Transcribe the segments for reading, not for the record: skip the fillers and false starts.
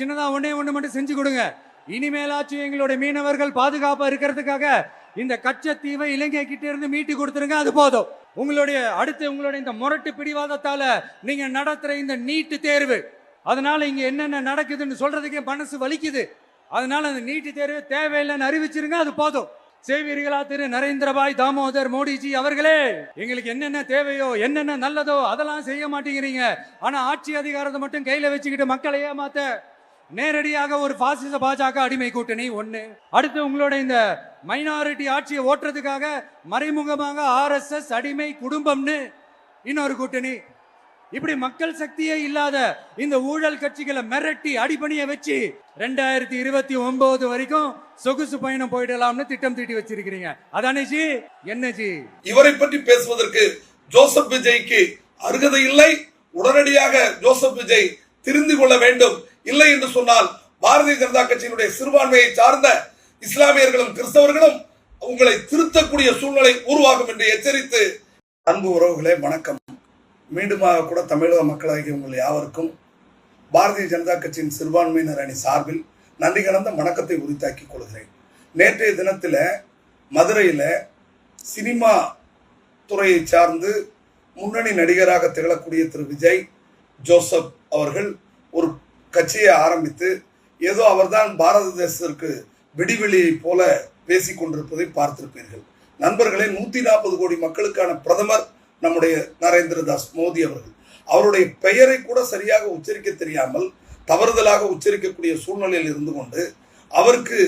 சின்னதா ஒண்ணு மட்டும் செஞ்சு கொடுங்க. இனிமேலாச்சும் எங்களுடைய மீனவர்கள் பாதுகாப்பா இருக்கிறதுக்காக இந்த கச்சத்தீவை இலங்கை கிட்ட இருந்து மீட்டு கொடுத்துருங்க. அது போதும். உங்களுடைய இந்த முரட்டு பிடிவாதத்தால நீங்க நடத்துற இந்த நீட்டு தேர்வு, அதனால இங்க என்னென்ன நடக்குதுன்னு சொல்றதுக்கே மனசு வலிக்குது. அதனால அந்த நீட்டு தேர்வு தேவையில்லைன்னு அறிவிச்சிருங்க. அது போதும். சேவீர்களா திரு நரேந்திரபாய் தாமோதர் மோடிஜி அவர்களே, எங்களுக்கு என்னென்ன தேவையோ என்னென்ன நல்லதோ அதெல்லாம் செய்ய மாட்டேங்கிறீங்க. ஆனா ஆட்சி அதிகாரத்தை மட்டும் கையில வச்சுக்கிட்டு மக்களை ஏமாத்த நேரடியாக ஒரு பாசிச பாஜக அடிமை கூட்டணி ஒண்ணு. அடுத்து உங்களோட இந்த மைனாரிட்டி ஆட்சியை ஓட்டுறதுக்காக மறைமுகமாக RSS அடிமை குடும்பம்னு இன்னொரு கூட்டணி. இப்படி மக்கள் சக்தியே இல்லாத இந்த ஊழல் கட்சிகளை மிரட்டி அடிபணிய வச்சு 2029 வரைக்கும் சொகுசு பயணம் போயிடலாம்னு திட்டம் தீட்டி வச்சிருக்கிறீங்க. அதானே ஜி? என்ன ஜி? இவரை பற்றி பேசுவதற்கு ஜோசப் விஜய்க்கு அருகதை இல்லை. உடனடியாக ஜோசப் விஜய் திரிந்து கொள்ள வேண்டும். இல்லை என்று சொன்னால் பாரதிய ஜனதா கட்சியினுடைய சிறுபான்மையை சார்ந்த இஸ்லாமியர்களும் கிறிஸ்தவர்களும் உங்களை திருத்தக்கூடிய சூழ்நிலை உருவாகும் என்று எச்சரித்து, அன்பு உறவுகளே வணக்கம். மீண்டுமாக கூட தமிழக மக்களாகிய உங்கள் யாவருக்கும் பாரதிய ஜனதா கட்சியின் சிறுபான்மையினர் அணி சார்பில் நன்றி கலந்த வணக்கத்தை உரித்தாக்கிக் கொள்கிறேன். நேற்றைய தினத்தில் மதுரையில் சினிமா துறையை சார்ந்து முன்னணி நடிகராக திகழக்கூடிய திரு விஜய் ஜோசப் அவர்கள் ஒரு கட்சியை ஆரம்பித்து ஏதோ அவர்தான் பாரத தேசத்திற்கு விடிவெளியை போல பேசிக் கொண்டிருப்பதை பார்த்திருப்பீர்கள். நண்பர்களே, 140 கோடி மக்களுக்கான பிரதமர் நம்முடைய நரேந்திரதாஸ் மோடி அவர்கள். அவருடைய பெயரை கூட சரியாக உச்சரிக்க தெரியாமல் தவறுதலாக உச்சரிக்கக்கூடிய சூழ்நிலையில் இருந்து கொண்டு அவருக்கு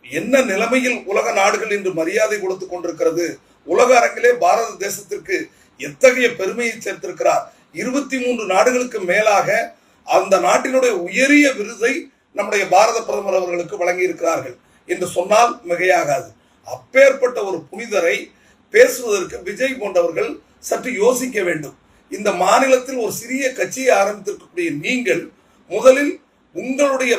என்ன நிலைமையில் உலக நாடுகள் இன்று மரியாதை கொடுத்து கொண்டிருக்கிறது, உலக அரங்கிலே பாரத தேசத்திற்கு எத்தகைய பெருமையை சேர்த்திருக்கிறார். 23 நாடுகளுக்கு மேலாக அந்த நாட்டினுடைய உயரிய விருதை நம்முடைய பாரத பிரதமர் அவர்களுக்கு வழங்கி இருக்கிறார்கள் என்று சொன்னால் மிகையாகாது. அப்பேற்பட்ட ஒரு புனிதரை பேசுவதற்கு விஜய் போன்றவர்கள் சற்று யோசிக்க வேண்டும். இந்த மாநிலத்தில் ஒரு சிறிய கட்சியை ஆரம்பித்திருக்கக்கூடிய நீங்கள் முதலில் உங்களுடைய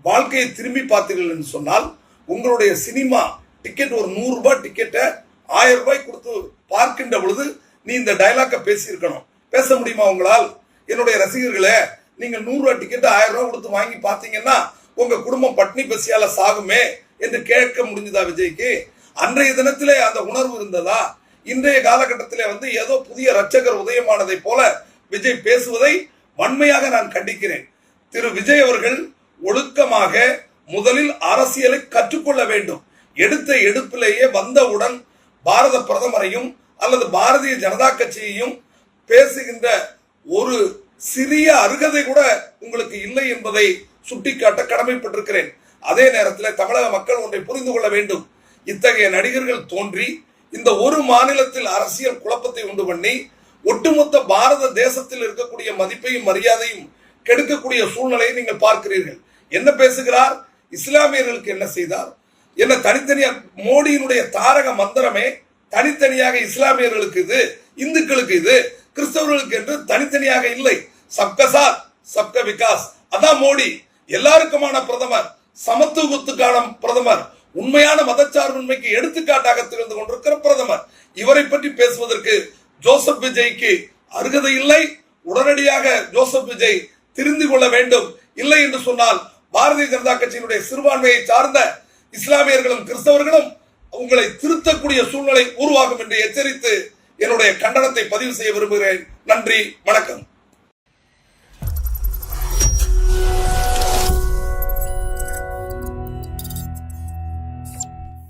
வாழ்க்கையை திரும்பி பார்த்தீர்கள் என்று சொன்னால், உங்களுடைய சினிமா டிக்கெட் ஒரு 100 ரூபாய் டிக்கெட்டை 1000 ரூபாய் கொடுத்து பார்க்கின்ற பொழுது நீ இந்த டைலாக்கை பேசியிருக்கணும். பேச முடியுமா உங்களால்? என்னுடைய ரசிகர்களே, நீங்கள் 100 ரூபாய் டிக்கெட் 1000 ரூபாய் கொடுத்து வாங்கி பார்த்தீங்கன்னா உங்க குடும்பம் பட்னி பசியால சாகுமே என்று கேட்க முடிஞ்சதா விஜய்க்கு? அன்றைய தினத்திலே அந்த உணர்வு இருந்ததா? இன்றைய காலகட்டத்திலே ஏதோ புதிய ரட்சகர் உதயமானதை போல விஜய் பேசுவதை வன்மையாக நான் கண்டிக்கிறேன். திரு விஜய் அவர்கள் ஒழுக்கமாக முதலில் அரசியலை கற்றுக்கொள்ள வேண்டும். எடுத்த எடுப்பிலேயே வந்தவுடன் பாரத பிரதமரையும் அல்லது பாரதிய ஜனதா கட்சியையும் பேசுகின்ற ஒரு சிறிய அருகதை கூட உங்களுக்கு இல்லை என்பதை சுட்டிக்காட்ட கடமைப்பட்டிருக்கிறேன். அதே நேரத்தில் தமிழக மக்கள் ஒன்றை புரிந்து கொள்ள வேண்டும். இத்தகைய நடிகர்கள் தோன்றி இந்த ஒரு மாநிலத்தில் அரசியல் குழப்பத்தை உண்டு பண்ணி ஒட்டுமொத்த பாரத தேசத்தில் இருக்கக்கூடிய மதிப்பையும் மரியாதையும் கெடுக்கக்கூடிய சூழ்நிலையை நீங்கள் பார்க்கிறீர்கள். என்ன பேசுகிறார்? இஸ்லாமியர்களுக்கு என்ன செய்தார்? என்ன தனித்தனியாக மோடியினுடைய தாரக மந்திரமே தனித்தனியாக இஸ்லாமியர்களுக்கு இது, இந்துக்களுக்கு இது, கிறிஸ்தவர்களுக்கு என்று தனித்தனியாக இல்லை. சப்கா சாத் சப்கா விகாஸ். அதான் மோடி. எல்லாருக்குமான பிரதமர், சமத்துவத்துக்கான பிரதமர், உண்மையான மதச்சார்பின்மைக்கு எடுத்துக்காட்டாக திகழ்ந்து கொண்டிருக்கிற பிரதமர். இவரை பற்றி பேசுவதற்கு ஜோசப் விஜய்க்கு அருகதை இல்லை. உடனடியாக ஜோசப் விஜய் திரிந்து கொள்ள வேண்டும். இல்லை என்று சொன்னால் பாரதிய ஜனதா கட்சியினுடைய சிறுபான்மையை சார்ந்த இஸ்லாமியர்களும் கிறிஸ்தவர்களும் உங்களை திருத்தக்கூடிய சூழ்நிலை உருவாகும் என்று எச்சரித்து என்னுடைய கண்டனத்தை பதிவு செய்ய விரும்புகிறேன். நன்றி, வணக்கம்.